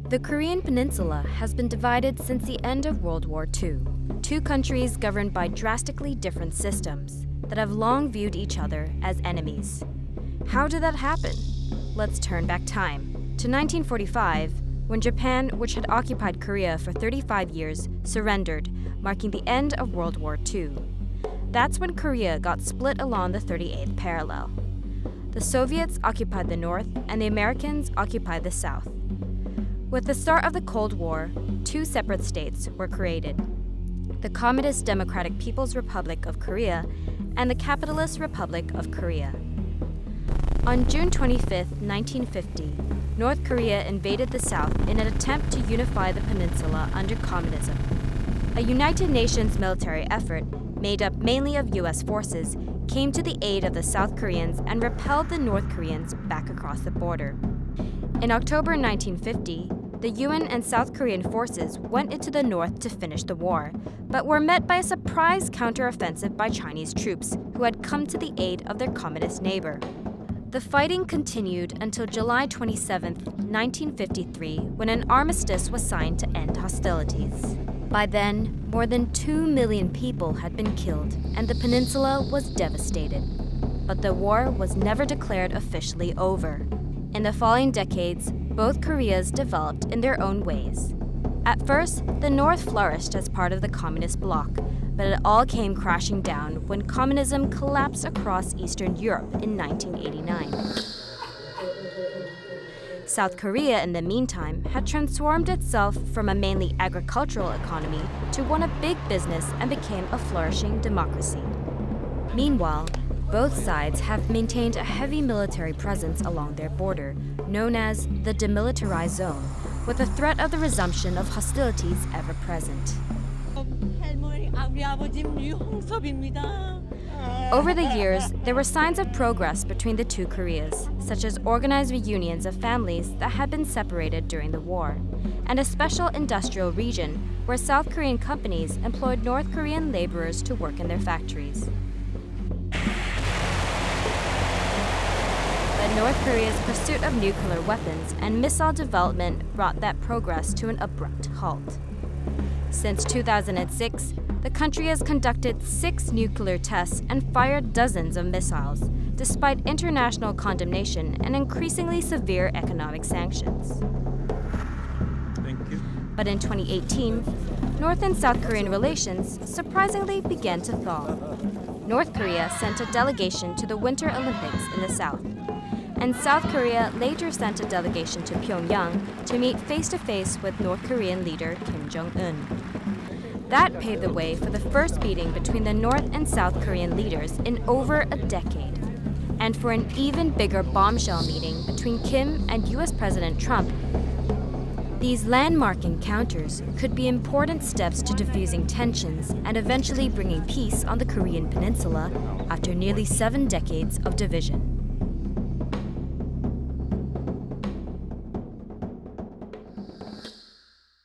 The Korean Peninsula has been divided since the end of World War II. Two countries governed by drastically different systems that have long viewed each other as enemies. How did that happen? Let's turn back time to 1945, when Japan, which had occupied Korea for 35 years, surrendered, marking the end of World War II. That's when Korea got split along the 38th parallel. The Soviets occupied the north and the Americans occupied the south. With the start of the Cold War, two separate states were created: the Communist Democratic People's Republic of Korea and the Capitalist Republic of Korea. On June 25, 1950, North Korea invaded the South in an attempt to unify the peninsula under communism. A United Nations military effort, made up mainly of U.S. forces, came to the aid of the South Koreans and repelled the North Koreans back across the border. In October 1950, the UN and South Korean forces went into the north to finish the war, but were met by a surprise counteroffensive by Chinese troops who had come to the aid of their communist neighbor. The fighting continued until July 27, 1953, when an armistice was signed to end hostilities. By then, more than 2 million people had been killed, and the peninsula was devastated. But the war was never declared officially over. In the following decades, both Koreas developed in their own ways. At first, the North flourished as part of the communist bloc, but it all came crashing down when communism collapsed across Eastern Europe in 1989. South Korea, in the meantime, had transformed itself from a mainly agricultural economy to one of big business and became a flourishing democracy. Meanwhile, both sides have maintained a heavy military presence along their border, known as the Demilitarized Zone, with the threat of the resumption of hostilities ever present. Over the years, there were signs of progress between the two Koreas, such as organized reunions of families that had been separated during the war, and a special industrial region where South Korean companies employed North Korean laborers to work in their factories. But North Korea's pursuit of nuclear weapons and missile development brought that progress to an abrupt halt. Since 2006, the country has conducted 6 nuclear tests and fired dozens of missiles, despite international condemnation and increasingly severe economic sanctions. Thank you. But in 2018, North and South Korean relations surprisingly began to thaw. North Korea sent a delegation to the Winter Olympics in the South, and South Korea later sent a delegation to Pyongyang to meet face-to-face with North Korean leader Kim Jong-un. That paved the way for the first meeting between the North and South Korean leaders in over a decade, and for an even bigger bombshell meeting between Kim and US President Trump. These landmark encounters could be important steps to diffusing tensions and eventually bringing peace on the Korean Peninsula after nearly 7 decades of division.